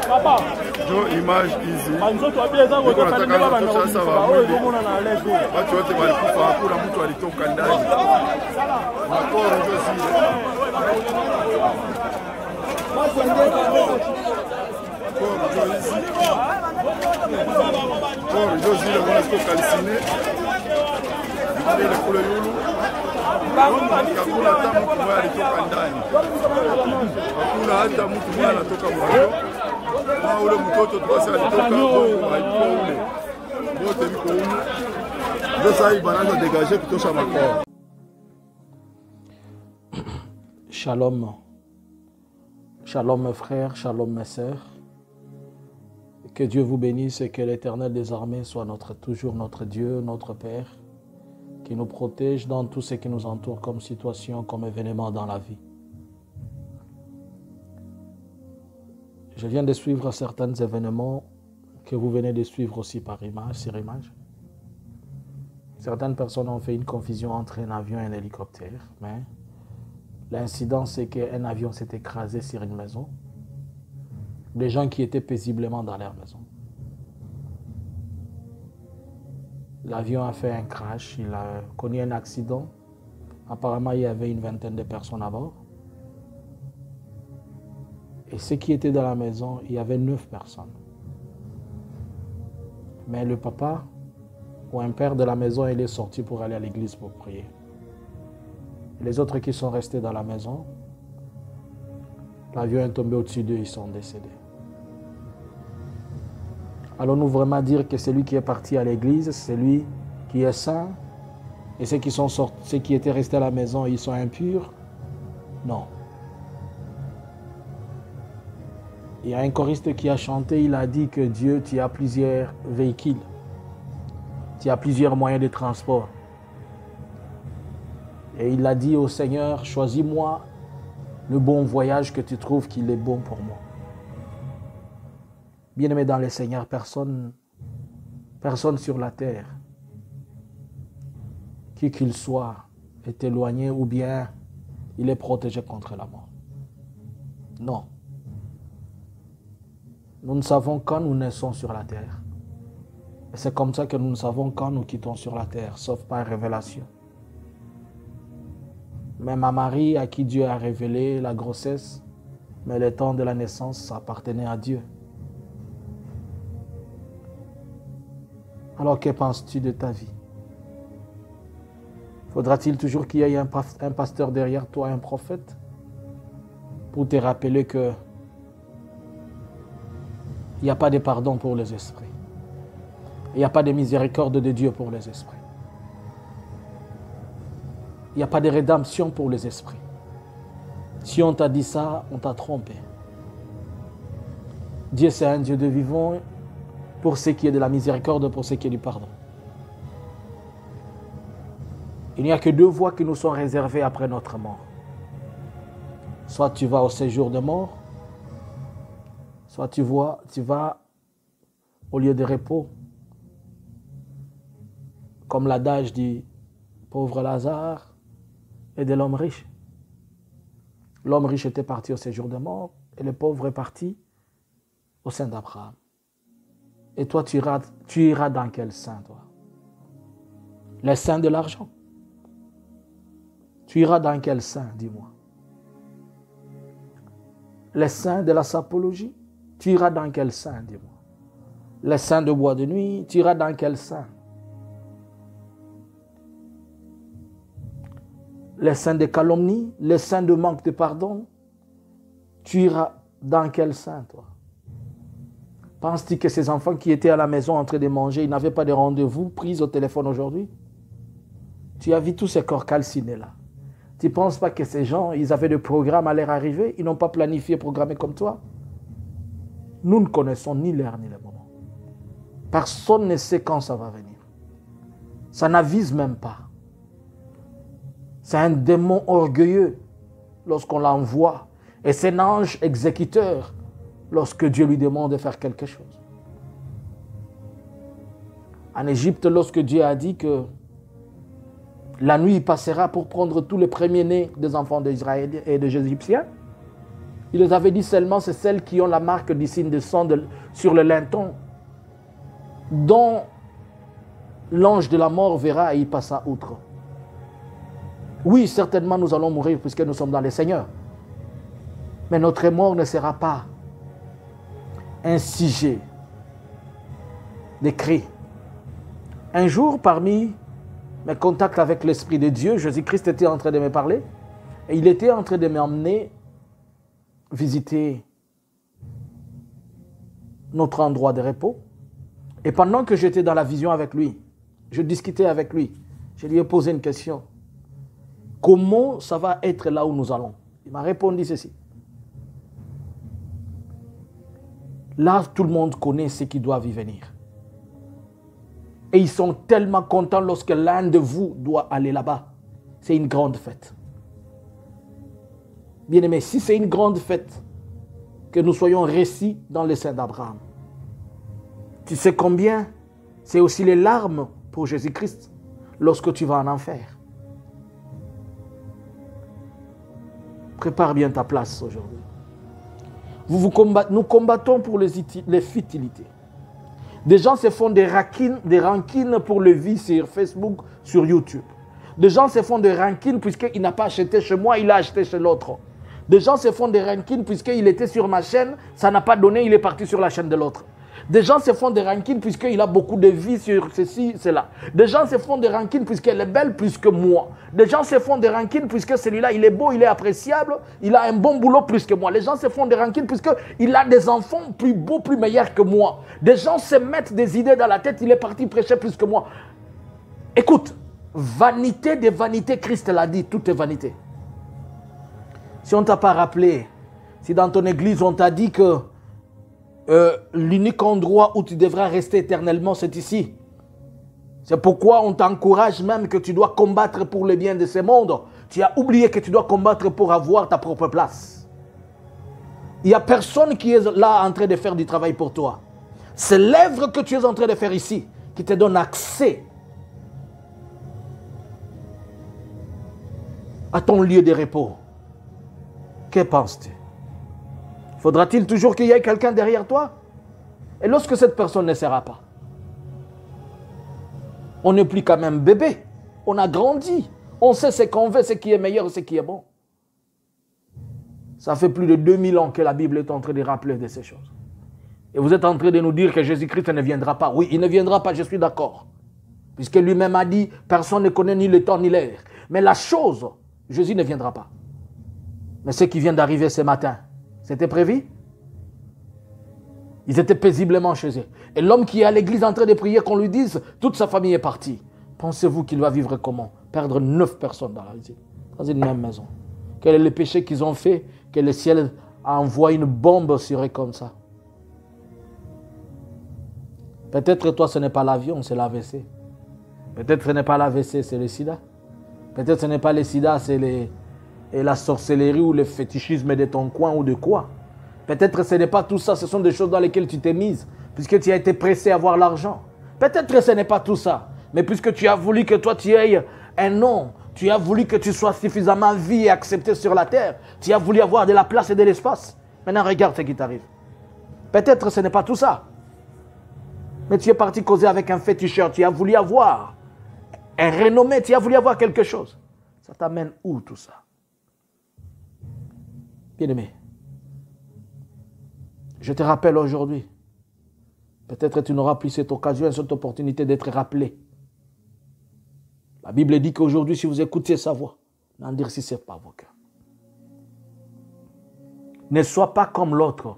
Papa. Jo image hizi. Manzoto abeza kwa kanisa baba na sasa wa wewe ndio mwana na lezo. Watu wote walikufa, hakuna mtu alitoka ndani. Makoro ndio zile. Koro ndio zile wanatoka kalsine. Ile kule yulu. Hakuna hata mtu mmoja alitoka ndani. Hakuna hata mtu mmoja anatoka mwanzo. Na ule mtoto basi alitoka hapo ule. Wote biko huko. Ndio sasa banaanza dégager kutosha makao. Shalom. Shalom mes frères, shalom mes sœurs. Que Dieu vous bénisse et que l'Éternel des armées soit toujours notre Dieu, notre Père, qui nous protège dans tout ce qui nous entoure comme situation, comme événement dans la vie. Je viens de suivre certains événements que vous venez de suivre aussi par image, sur image. Certaines personnes ont fait une confusion entre un avion et un hélicoptère, mais l'incident c'est qu'un avion s'est écrasé sur une maison. Des gens qui étaient paisiblement dans leur maison. L'avion a fait un crash, il a connu un accident. Apparemment, il y avait une vingtaine de personnes à bord. Et ceux qui étaient dans la maison, il y avait 9 personnes. Mais le papa ou un père de la maison, il est sorti pour aller à l'église pour prier. Les autres qui sont restés dans la maison, l'avion est tombé au-dessus d'eux, ils sont décédés. Allons-nous vraiment dire que celui qui est parti à l'église, c'est lui qui est saint, et ceux qui sont sortis, ceux qui étaient restés à la maison, ils sont impurs? Non. Il y a un choriste qui a chanté, il a dit que Dieu, tu as plusieurs véhicules, tu as plusieurs moyens de transport. Et il a dit au Seigneur, choisis-moi le bon voyage que tu trouves qu'il est bon pour moi. Bien-aimé dans le Seigneur, personne sur la terre, qui qu'il soit, est éloigné ou bien il est protégé contre la mort. Non. Nous ne savons quand nous naissons sur la terre. Et c'est comme ça que nous ne savons quand nous quittons sur la terre, sauf par révélation. Même à Marie, à qui Dieu a révélé la grossesse, mais le temps de la naissance appartenait à Dieu. Alors que penses-tu de ta vie? Faudra-t-il toujours qu'il y ait un pasteur derrière toi, un prophète, pour te rappeler que il n'y a pas de pardon pour les esprits. Il n'y a pas de miséricorde de Dieu pour les esprits. Il n'y a pas de rédemption pour les esprits. Si on t'a dit ça, on t'a trompé. Dieu, c'est un Dieu de vivant pour ce qui est de la miséricorde, pour ce qui est du pardon. Il n'y a que 2 voies qui nous sont réservées après notre mort. Soit tu vas au séjour de mort, soit tu vas au lieu de repos. Comme l'adage du pauvre Lazare et de l'homme riche. L'homme riche était parti au séjour de mort et le pauvre est parti au sein d'Abraham. Et toi, tu iras dans quel sein, toi? Les seins de l'argent. Tu iras dans quel sein, dis-moi? Les seins de la sapologie. Tu iras dans quel sein, dis-moi? Les seins de bois de nuit. Tu iras dans quel sein? Les seins de calomnie, les seins de manque de pardon. Tu iras dans quel sein, toi? Penses-tu que ces enfants qui étaient à la maison en train de manger, ils n'avaient pas de rendez-vous pris au téléphone aujourd'hui? Tu as vu tous ces corps calcinés là. Tu ne penses pas que ces gens, ils avaient des programmes à leur arrivée? Ils n'ont pas planifié, programmé comme toi? Nous ne connaissons ni l'heure ni le moment. Personne ne sait quand ça va venir. Ça n'avise même pas. C'est un démon orgueilleux lorsqu'on l'envoie. Et c'est un ange exécuteur lorsque Dieu lui demande de faire quelque chose. En Égypte, lorsque Dieu a dit que La nuit, il passera pour prendre tous les premiers-nés des enfants d'Israël et des Égyptiens. Il les avait dit seulement, c'est celles qui ont la marque du signe de sang sur le linteau, dont l'ange de la mort verra et il passa outre. Oui, certainement nous allons mourir puisque nous sommes dans le Seigneur. Mais notre mort ne sera pas un sujet de cris. Un jour, parmi mes contacts avec l'Esprit de Dieu, Jésus-Christ était en train de me parler et il était en train de m'emmener visiter notre endroit de repos. Et pendant que j'étais dans la vision avec lui, je discutais avec lui, je lui ai posé une question. Comment ça va être là où nous allons? Il m'a répondu ceci. Là, tout le monde connaît ce qui doit y venir. Et ils sont tellement contents lorsque l'un de vous doit aller là-bas. C'est une grande fête. Bien-aimé, si c'est une grande fête, que nous soyons récits dans le sein d'Abraham, tu sais combien c'est aussi les larmes pour Jésus-Christ lorsque tu vas en enfer. Prépare bien ta place aujourd'hui. Nous combattons pour les futilités. Des gens se font des rancines pour le vie sur Facebook, sur YouTube. Des gens se font des rancines puisqu'il n'a pas acheté chez moi, il a acheté chez l'autre. Des gens se font des rancines puisqu'il était sur ma chaîne, ça n'a pas donné, il est parti sur la chaîne de l'autre. Des gens se font des rancines puisqu'il a beaucoup de vie sur ceci, cela. Des gens se font des rancines puisqu'elle est belle plus que moi. Des gens se font des rancines puisque celui-là, il est beau, il est appréciable, il a un bon boulot plus que moi. Les gens se font des rancines puisqu'il a des enfants plus beaux, plus meilleurs que moi. Des gens se mettent des idées dans la tête, il est parti prêcher plus que moi. Écoute, vanité des vanités, Christ l'a dit, tout est vanité. Si on ne t'a pas rappelé, si dans ton église on t'a dit que l'unique endroit où tu devras rester éternellement, c'est ici. C'est pourquoi on t'encourage même que tu dois combattre pour le bien de ce monde. Tu as oublié que tu dois combattre pour avoir ta propre place. Il n'y a personne qui est là en train de faire du travail pour toi. C'est l'œuvre que tu es en train de faire ici qui te donne accès à ton lieu de repos. Que penses-tu? Faudra-t-il toujours qu'il y ait quelqu'un derrière toi? Et lorsque cette personne ne sera pas, on n'est plus quand même bébé. On a grandi. On sait ce qu'on veut, ce qui est meilleur, ce qui est bon. Ça fait plus de 2000 ans que la Bible est en train de rappeler de ces choses. Et vous êtes en train de nous dire que Jésus-Christ ne viendra pas. Oui, il ne viendra pas, je suis d'accord. Puisque lui-même a dit, personne ne connaît ni le temps ni l'heure. Mais la chose, Jésus ne viendra pas. Mais ce qui vient d'arriver ce matin, c'était prévu? Ils étaient paisiblement chez eux. Et l'homme qui est à l'église en train de prier, qu'on lui dise, toute sa famille est partie. Pensez-vous qu'il va vivre comment? Perdre 9 personnes dans une même maison. Quel est le péché qu'ils ont fait que le ciel envoie une bombe sur eux comme ça? Peut-être toi, ce n'est pas l'avion, c'est l'AVC. Peut-être ce n'est pas l'AVC, c'est le sida. Peut-être ce n'est pas le sida, c'est la sorcellerie ou le fétichisme de ton coin ou de quoi. Peut-être ce n'est pas tout ça, ce sont des choses dans lesquelles tu t'es mise, puisque tu as été pressé à avoir l'argent. Peut-être ce n'est pas tout ça, mais puisque tu as voulu que toi tu aies un nom, tu as voulu que tu sois suffisamment vie et accepté sur la terre, tu as voulu avoir de la place et de l'espace. Maintenant regarde ce qui t'arrive. Peut-être ce n'est pas tout ça, mais tu es parti causer avec un féticheur, tu as voulu avoir un renommé, tu as voulu avoir quelque chose. Ça t'amène où tout ça? Bien-aimé, je te rappelle aujourd'hui, peut-être tu n'auras plus cette occasion, cette opportunité d'être rappelé. La Bible dit qu'aujourd'hui, si vous écoutez sa voix, n'endurcissez pas vos cœurs. Ne sois pas comme l'autre,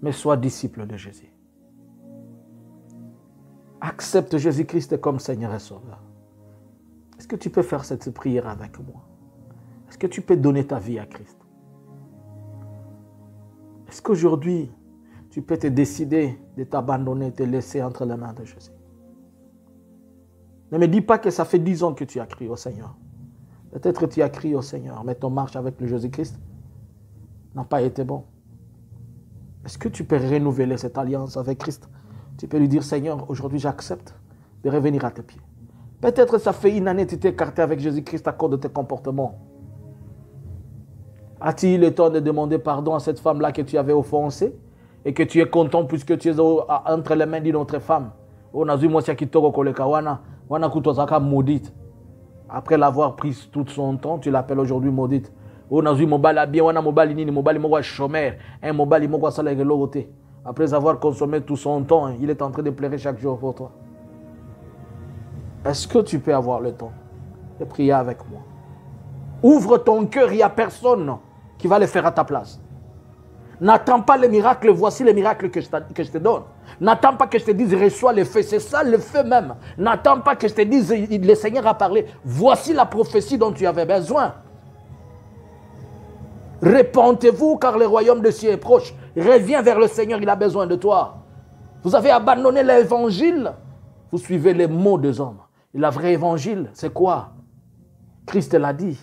mais sois disciple de Jésus. Accepte Jésus-Christ comme Seigneur et Sauveur. Est-ce que tu peux faire cette prière avec moi? Est-ce que tu peux donner ta vie à Christ? Est-ce qu'aujourd'hui, tu peux te décider de t'abandonner, de te laisser entre les mains de Jésus? Ne me dis pas que ça fait 10 ans que tu as crié au Seigneur. Peut-être que tu as crié au Seigneur, mais ton marche avec le Jésus-Christ n'a pas été bon. Est-ce que tu peux renouveler cette alliance avec Christ? Tu peux lui dire, Seigneur, aujourd'hui j'accepte de revenir à tes pieds. Peut-être ça fait une année que tu t'es écarté avec Jésus-Christ à cause de tes comportements. As-tu eu le temps de demander pardon à cette femme-là que tu avais offensée et que tu es content puisque tu es entre les mains d'une autre femme? Après l'avoir prise tout son temps, tu l'appelles aujourd'hui maudite. Après avoir consommé tout son temps, il est en train de pleurer chaque jour pour toi. Est-ce que tu peux avoir le temps de prier avec moi? Ouvre ton cœur, il n'y a personne qui va le faire à ta place. N'attends pas les miracles, voici les miracles que je te donne. N'attends pas que je te dise reçois le feu, c'est ça le feu même. N'attends pas que je te dise le Seigneur a parlé. Voici la prophétie dont tu avais besoin. Répentez-vous car le royaume de cieux est proche. Reviens vers le Seigneur, il a besoin de toi. Vous avez abandonné l'évangile, vous suivez les mots des hommes. Et la vraie évangile, c'est quoi? Christ l'a dit.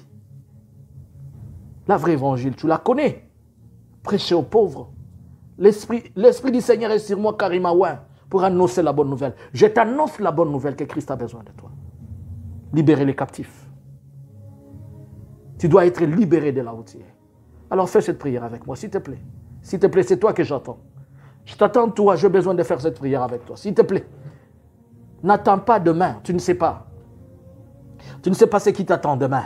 La vraie évangile, tu la connais. Prêcher aux pauvres. L'Esprit du Seigneur est sur moi car il m'a oint pour annoncer la bonne nouvelle. Je t'annonce la bonne nouvelle que Christ a besoin de toi. Libérer les captifs. Tu dois être libéré de là où tu es. Alors fais cette prière avec moi, s'il te plaît. S'il te plaît, c'est toi que j'attends. Je t'attends toi, j'ai besoin de faire cette prière avec toi. S'il te plaît. N'attends pas demain, tu ne sais pas. Tu ne sais pas ce qui t'attend demain.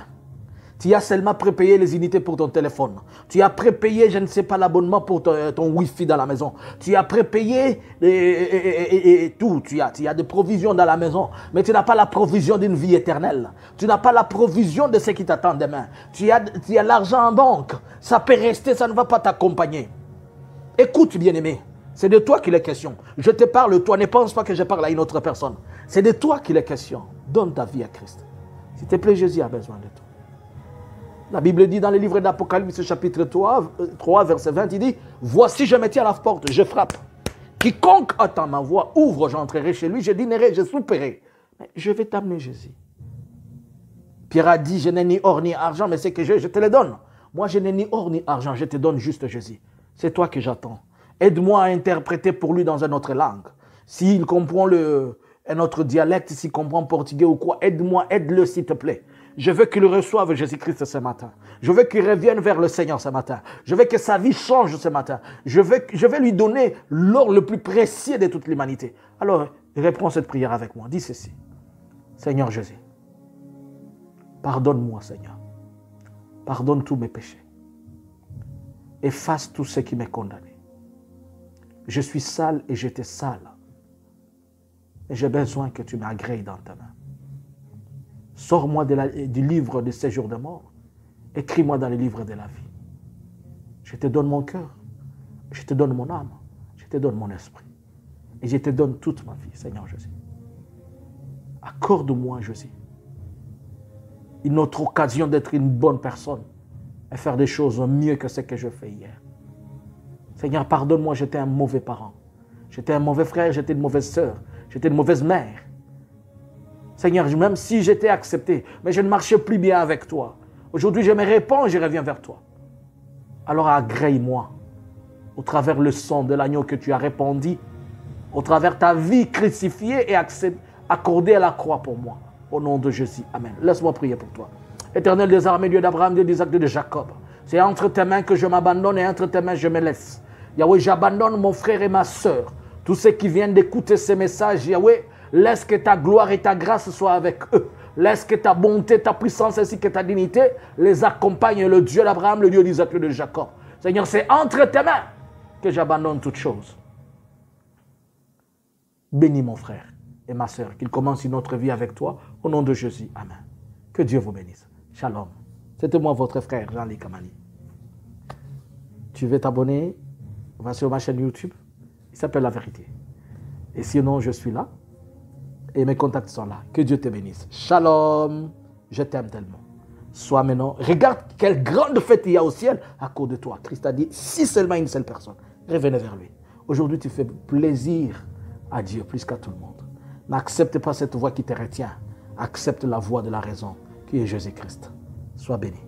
Tu as seulement prépayé les unités pour ton téléphone. Tu as prépayé, je ne sais pas, l'abonnement pour ton Wi-Fi dans la maison. Tu as prépayé tout. Tu as des provisions dans la maison. Mais tu n'as pas la provision d'une vie éternelle. Tu n'as pas la provision de ce qui t'attend demain. Tu as l'argent en banque. Ça peut rester, ça ne va pas t'accompagner. Écoute, bien-aimé. C'est de toi qu'il est question. Je te parle, toi. Ne pense pas que je parle à une autre personne. C'est de toi qu'il est question. Donne ta vie à Christ. S'il te plaît, Jésus a besoin de toi. La Bible dit dans le livre d'Apocalypse, chapitre 3, verset 20, il dit « Voici, je me tiens à la porte, je frappe. Quiconque attend ma voix, ouvre, j'entrerai chez lui, je dînerai, je souperai. » Mais je vais t'amener Jésus. Pierre a dit « Je n'ai ni or ni argent, mais ce que j'ai, je te le donne. Moi, je n'ai ni or ni argent, je te donne juste Jésus. C'est toi que j'attends. Aide-moi à interpréter pour lui dans une autre langue. S'il comprend un autre dialecte, s'il comprend portugais ou quoi, aide-moi, aide-le s'il te plaît. Je veux qu'il reçoive Jésus-Christ ce matin. Je veux qu'il revienne vers le Seigneur ce matin. Je veux que sa vie change ce matin. Je vais lui donner l'or le plus précieux de toute l'humanité. Alors, reprends cette prière avec moi. Dis ceci. Seigneur Jésus, pardonne-moi, Seigneur. Pardonne tous mes péchés. Efface tout ce qui m'est condamné. Je suis sale et j'étais sale. Et j'ai besoin que tu m'agrées dans ta main. Sors-moi du livre de séjour de mort. Écris-moi dans le livre de la vie. Je te donne mon cœur. Je te donne mon âme. Je te donne mon esprit. Et je te donne toute ma vie, Seigneur Jésus. Accorde-moi, Jésus, une autre occasion d'être une bonne personne et faire des choses mieux que ce que je fais hier. Seigneur, pardonne-moi, j'étais un mauvais parent. J'étais un mauvais frère, j'étais une mauvaise sœur. J'étais une mauvaise mère. Seigneur, même si j'étais accepté, mais je ne marchais plus bien avec toi. Aujourd'hui, je me répands et je reviens vers toi. Alors agrée-moi au travers le sang de l'agneau que tu as répandu, au travers ta vie crucifiée et accordée à la croix pour moi. Au nom de Jésus. Amen. Laisse-moi prier pour toi. Éternel des armées, Dieu d'Abraham, Dieu d'Isaac, Dieu de Jacob. C'est entre tes mains que je m'abandonne et entre tes mains je me laisse. Yahweh, j'abandonne mon frère et ma sœur. Tous ceux qui viennent d'écouter ces messages, Yahweh, laisse que ta gloire et ta grâce soient avec eux. Laisse que ta bonté, ta puissance ainsi que ta dignité les accompagnent, le Dieu d'Abraham, le Dieu d'Isaac, le Dieu de Jacob. Seigneur, c'est entre tes mains que j'abandonne toutes choses. Bénis mon frère et ma sœur, qu'il commence une autre vie avec toi, au nom de Jésus. Amen. Que Dieu vous bénisse. Shalom. C'était moi, votre frère, Jean-Ly Kamani. Tu veux t'abonner? Va sur ma chaîne YouTube. Il s'appelle La Vérité. Et sinon, je suis là. Et mes contacts sont là. Que Dieu te bénisse. Shalom. Je t'aime tellement. Sois maintenant. Regarde quelle grande fête il y a au ciel à cause de toi. Christ a dit, si seulement une seule personne, revenez vers lui. Aujourd'hui, tu fais plaisir à Dieu plus qu'à tout le monde. N'accepte pas cette voix qui te retient. Accepte la voix de la raison qui est Jésus-Christ. Sois béni.